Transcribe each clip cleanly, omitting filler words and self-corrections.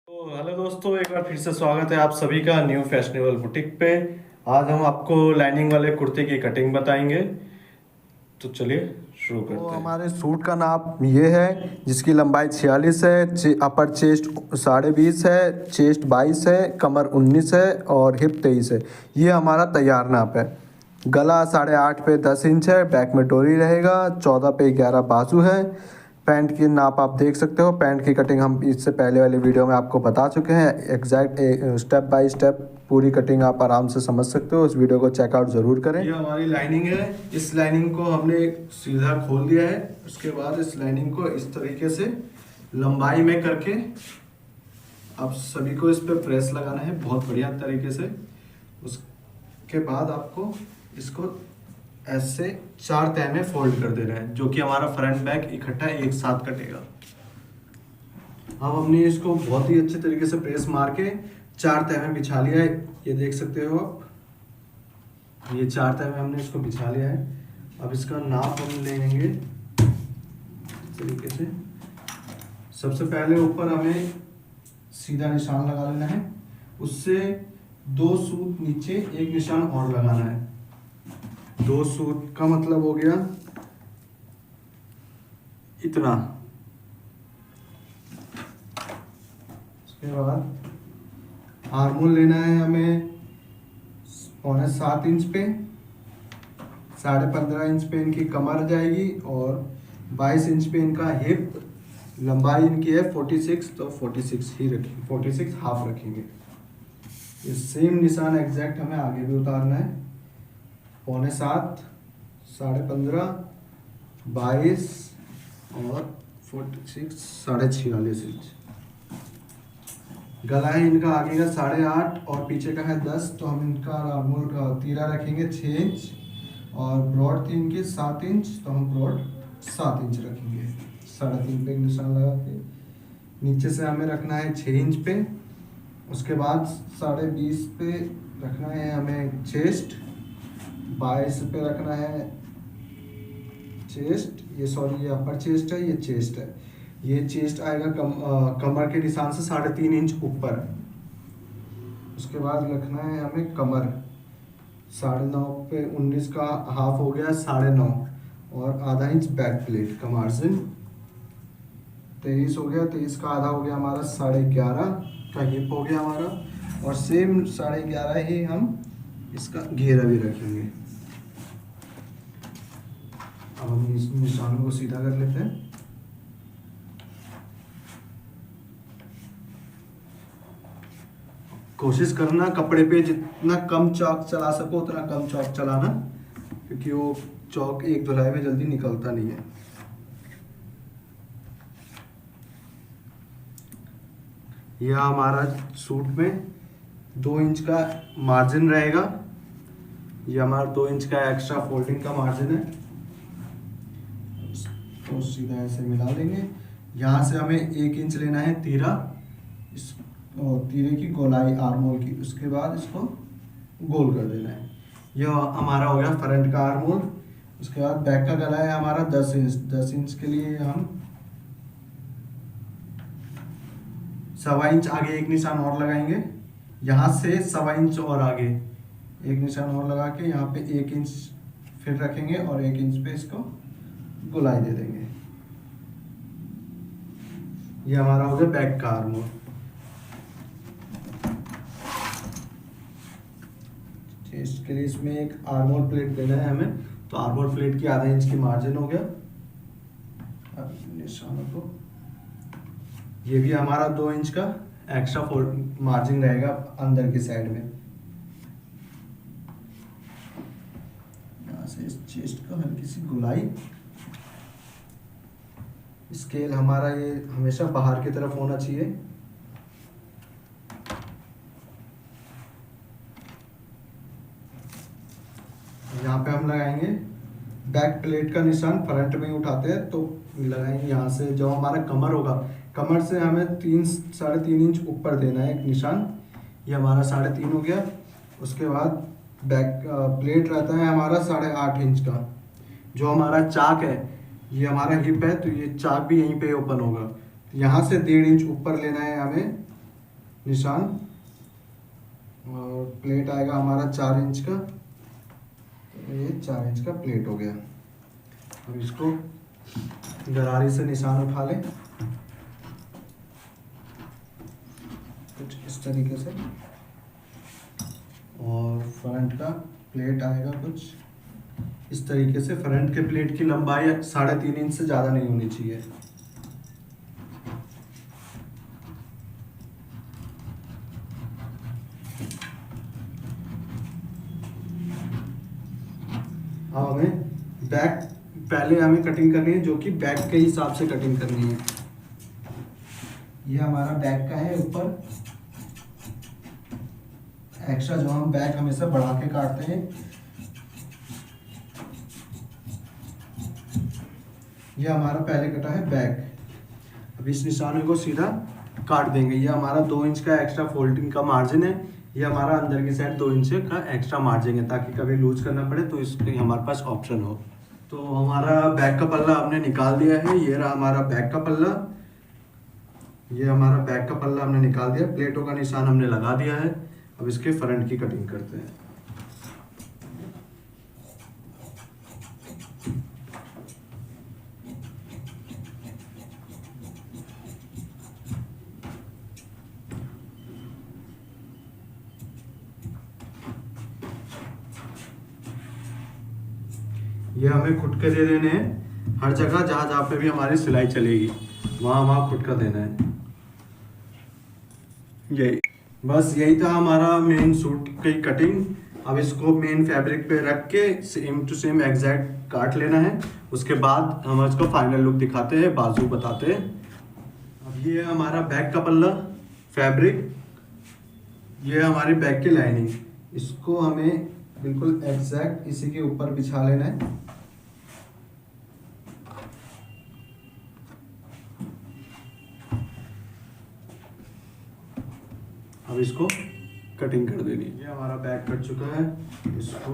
तो हेलो दोस्तों, एक बार फिर से स्वागत है आप सभी का न्यू फैशनेबल बुटीक पे। आज हम आपको लाइनिंग वाले कुर्ते की कटिंग बताएंगे। तो चलिए शुरू तो करते हैं। हमारे सूट का नाप ये है, जिसकी लंबाई 46 है, अपर चेस्ट 20.5 है, चेस्ट 22 है, कमर 19 है और हिप 23 है। ये हमारा तैयार नाप है। गला 8.5 पे 10 इंच है, बैक में डोरी रहेगा, 14 पे 11 बाजू है। पैंट की नाप आप देख सकते हो। पैंट की कटिंग हम इससे पहले वाली वीडियो में आपको बता चुके हैं। एग्जैक्ट स्टेप बाय स्टेप पूरी कटिंग आप आराम से समझ सकते हो। इस वीडियो को चेकआउट ज़रूर करें। ये हमारी लाइनिंग है। इस लाइनिंग को हमने सीधा खोल दिया है। उसके बाद इस लाइनिंग को इस तरीके से लंबाई में करके आप सभी को इस पे प्रेस लगाना है बहुत बढ़िया तरीके से। उसके बाद आपको इसको ऐसे 4 तह में फोल्ड कर देना है, जो कि हमारा फ्रंट बैक इकट्ठा एक साथ कटेगा। अब हमने इसको बहुत ही अच्छे तरीके से प्रेस मार के 4 तह में बिछा लिया है। ये देख सकते हो आप, ये 4 तह में हमने इसको बिछा लिया है। अब इसका नाप हम लेंगे इस तरीके से। सबसे पहले ऊपर हमें सीधा निशान लगा लेना है, उससे 2 सूत नीचे एक निशान और लगाना है। 2 सूत का मतलब हो गया इतना। उसके बाद आर्मोल लेना है हमें 7.25 इंच पे, 15.5 इंच पे इनकी कमर जाएगी और 22 इंच पे इनका हिप। लंबाई इनकी है 46, तो 46 ही रखेंगे, 46 हाफ रखेंगे। ये सेम निशान एग्जैक्ट हमें आगे भी उतारना है। 7.25, 15.5, 22 और 46, 46.5 इंच। गला है इनका आगे का 8.5 और पीछे का है 10, तो हम इनका आर्मोल का तीरा रखेंगे 6 इंच और ब्रॉड थी इनकी 7 इंच, तो हम ब्रॉड 7 इंच रखेंगे। 3.5 पे एक निशान लगा के नीचे से हमें रखना है 6 इंच पे। उसके बाद 20.5 पे रखना है हमें चेस्ट, 22 पे रखना है चेस्ट। ये अपर चेस्ट है, ये चेस्ट है। ये चेस्ट आएगा कमर के निशान से 3.5 इंच ऊपर। उसके बाद रखना है हमें कमर 9.5 पे 19 का हाफ हो गया 9.5 और आधा इंच बैक प्लेट का मार्जिन 23 हो गया। 23 का आधा हो गया हमारा 11.5 का हिप हो गया हमारा, और सेम 11.5 ही हम इसका घेरा भी रखेंगे। अब हम इस निशानों को सीधा कर लेते हैं। कोशिश करना कपड़े पे जितना कम चौक चला सको उतना कम चौक चलाना, क्योंकि वो चौक एक धुलाई में जल्दी निकलता नहीं है। यह हमारा सूट में 2 इंच का मार्जिन रहेगा। यह हमारा 2 इंच का एक्स्ट्रा फोल्डिंग का मार्जिन है, तो सीधा ऐसे मिला लेंगे। यहाँ से हमें 1 इंच लेना है तीरा, इस तीरे की गोलाई आर्मोल की। उसके बाद इसको गोल कर देना है। यह हमारा हो गया फ्रंट का आर्मोल। उसके बाद बैक का गला है हमारा 10 इंच। 10 इंच के लिए हम 1.25 इंच आगे एक निशान और लगाएंगे। यहाँ से 1.25 इंच और आगे एक निशान और लगा के यहाँ पे 1 इंच फिर रखेंगे और 1 इंच पे इसको गोलाई दे देंगे। ये हमारा हो गया बैक का आर्मोल। इसके लिए इसमें एक आर्मोल प्लेट देना है हमें, तो आर्मोल प्लेट की आधा इंच की मार्जिन हो गया। अब निशानों को, ये भी हमारा 2 इंच का एक्स्ट्रा मार्जिन रहेगा अंदर की साइड में। यहाँ से इस चेस्ट को हल्की सी गोलाई। स्केल हमारा ये हमेशा बाहर की तरफ होना चाहिए। यहाँ पे हम लगाएंगे बैक प्लेट का निशान, फ्रंट में ही उठाते हैं तो लगाएंगे यहाँ से। जो हमारा कमर होगा, कमर से हमें 3-3.5 इंच ऊपर देना है एक निशान। ये हमारा 3.5 हो गया। उसके बाद बैक प्लेट रहता है हमारा 8.5 इंच का। जो हमारा चाक है, ये हमारा हिप है, तो ये चाक भी यहीं पे ओपन होगा। यहाँ से 1.5 इंच ऊपर लेना है हमें निशान, और प्लेट आएगा हमारा 4 इंच का। तो ये 4 इंच का प्लेट हो गया। अब इसको गरारी से निशान उठा लें कुछ इस तरीके से, और फ्रंट का प्लेट आएगा कुछ इस तरीके से। फ्रंट के प्लेट की लंबाई 3.5 इंच से ज़्यादा नहीं होनी चाहिए। अब हमें बैक पहले हमें कटिंग करनी है, जो कि बैक के हिसाब से कटिंग करनी है। ये हमारा बैक का है ऊपर एक्स्ट्रा, जो हम बैक हमेशा बढ़ा के काटते हैं। ये हमारा पहले कटा है बैक। अब इस निशान को सीधा काट देंगे। ये हमारा 2 इंच का एक्स्ट्रा फोल्डिंग का मार्जिन है। ये हमारा अंदर की साइड 2 इंच का एक्स्ट्रा मार्जिन है, ताकि कभी लूज करना पड़े तो इसके हमारे पास ऑप्शन हो। तो हमारा बैक का पल्ला हमने निकाल दिया है। ये रहा हमारा बैक का पल्ला। ये हमारा बैक का पल्ला हमने निकाल दिया, प्लेटों का निशान हमने लगा दिया है। अब इसके फ्रंट की कटिंग करते हैं। ये हमें खुटके दे देने हैं हर जगह, जहाँ जहाँ पे भी हमारी सिलाई चलेगी वहाँ वहाँ खुटका देना है। यही बस, यही था हमारा मेन सूट की कटिंग। अब इसको मेन फैब्रिक पे रख के सेम टू सेम एग्जैक्ट काट लेना है। उसके बाद हम इसको फाइनल लुक दिखाते हैं, बाजू बताते हैं। अब ये हमारा बैक का पल्ला फैब्रिक, ये हमारी बैक की लाइनिंग। इसको हमें बिल्कुल एग्जैक्ट इसी के ऊपर बिछा लेना है। अब इसको कटिंग कर देनी है। ये हमारा बैक कट चुका है, इसको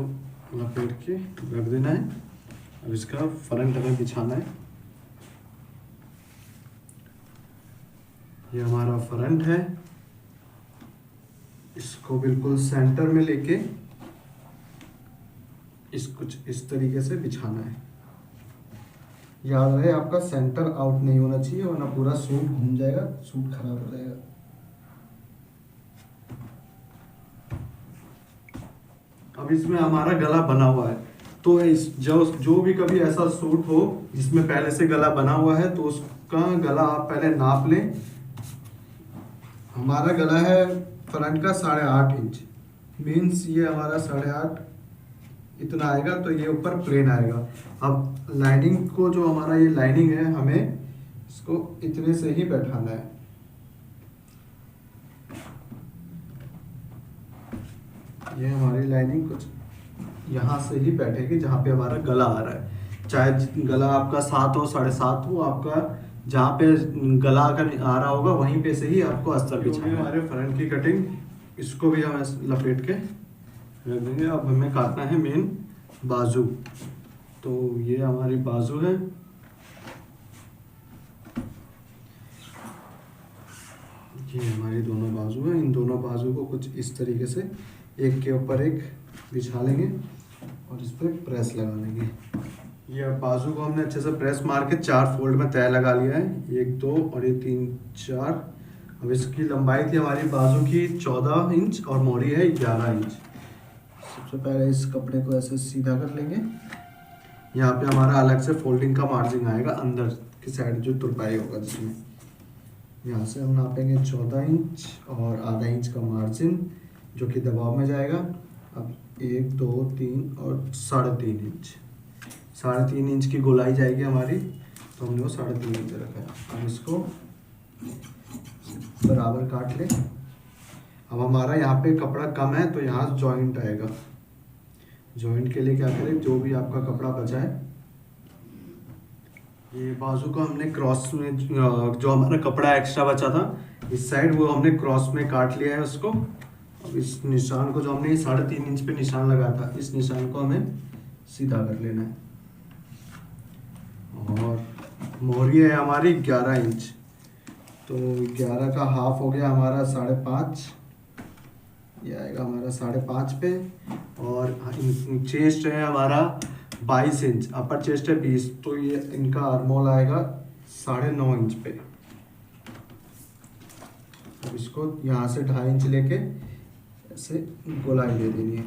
लपेट के रख देना है। अब इसका फ्रंट हमें बिछाना है। ये हमारा फ्रंट है, इसको बिल्कुल सेंटर में लेके कुछ इस तरीके से बिछाना है। याद रहे आपका सेंटर आउट नहीं होना चाहिए, वरना पूरा सूट घूम जाएगा, सूट खराब हो जाएगा। अब इसमें हमारा गला बना हुआ है, तो इस जो भी कभी ऐसा सूट हो जिसमें पहले से गला बना हुआ है, तो उसका गला आप पहले नाप लें। हमारा गला है फ्रंट का 8.5 इंच, मीन्स ये हमारा 8.5 इतना आएगा, तो ये ऊपर प्लेन आएगा। अब लाइनिंग को, जो हमारा ये लाइनिंग है, हमें इसको इतने से ही बैठाना है। ये हमारी लाइनिंग कुछ यहाँ से ही बैठेगी, जहाँ पे हमारा गला आ रहा है। चाहे गला आपका 7 हो 7.5 हो, आपका जहाँ पे गला अगर आ रहा होगा वहीं पे से ही आपको अस्तर बिछाना है। हमारे फ्रंट की कटिंग, इसको भी हम लपेट के रख देंगे। अब हमें काटना है मेन बाजू। तो ये हमारी बाजू है। ये हमारी दोनों बाजू है। इन दोनों बाजू को कुछ इस तरीके से एक के ऊपर एक बिछा लेंगे और इस पर प्रेस लगा लेंगे। ये बाजू को हमने अच्छे से प्रेस मार के 4 फोल्ड में तय लगा लिया है। 1 2 और ये 3 4। अब इसकी लंबाई थी हमारी बाजू की 14 इंच और मोरी है 11 इंच। सबसे पहले इस कपड़े को ऐसे सीधा कर लेंगे। यहाँ पे हमारा अलग से फोल्डिंग का मार्जिन आएगा अंदर की साइड, जो तुरपाई होगा जिसमें। यहाँ से हम नापेंगे 14 इंच और आधा इंच का मार्जिन, जो कि दबाव में जाएगा। अब 1 2 3 और 3.5 इंच, 3.5 इंच की गोलाई जाएगी हमारी, तो हमने वो 3.5 इंच रखा है। अब इसको बराबर काट लें। अब हमारा यहाँ पे कपड़ा कम है, तो यहाँ जॉइंट आएगा। जॉइंट के लिए क्या करें, जो भी आपका कपड़ा बचा है, ये बाजू को हमने क्रॉस में, जो हमारा कपड़ा एक्स्ट्रा बचा था इस साइड, वो हमने क्रॉस में काट लिया है उसको। अब इस निशान को, जो हमने 3.5 इंच पे निशान लगाया था, इस निशान को हमें सीधा कर लेना है। और मोहरी है हमारी 11 इंच, तो 11 का हाफ हो गया हमारा 5.5, ये आएगा हमारा 5.5 पे। और चेस्ट है हमारा 22 इंच, अपर चेस्ट है 20, तो ये इनका आर्मोल आएगा 9.5 इंच पे। अब इसको यहाँ से 2.5 इंच लेके ऐसे गोलाई दे देनी है।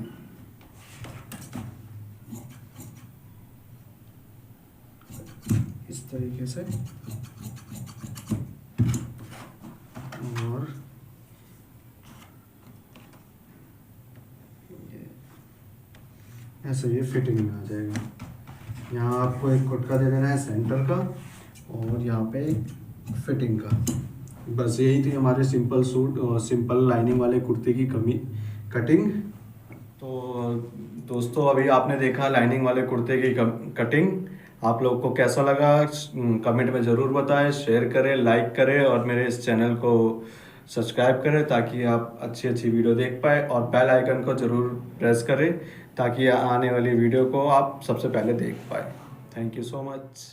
इस तरीके से, और ऐसे ये फिटिंग में आ जाएगा। यहाँ आपको एक गुटका दे देना है सेंटर का, और यहाँ पे फिटिंग का। बस यही थी हमारे सिंपल सूट और सिंपल लाइनिंग वाले कुर्ते की कटिंग। तो दोस्तों अभी आपने देखा लाइनिंग वाले कुर्ते की कटिंग। आप लोग को कैसा लगा कमेंट में ज़रूर बताएं, शेयर करें, लाइक करें और मेरे इस चैनल को सब्सक्राइब करें ताकि आप अच्छी अच्छी वीडियो देख पाए, और बेल आइकन को ज़रूर प्रेस करें ताकि आने वाली वीडियो को आप सबसे पहले देख पाए। Thank you so much.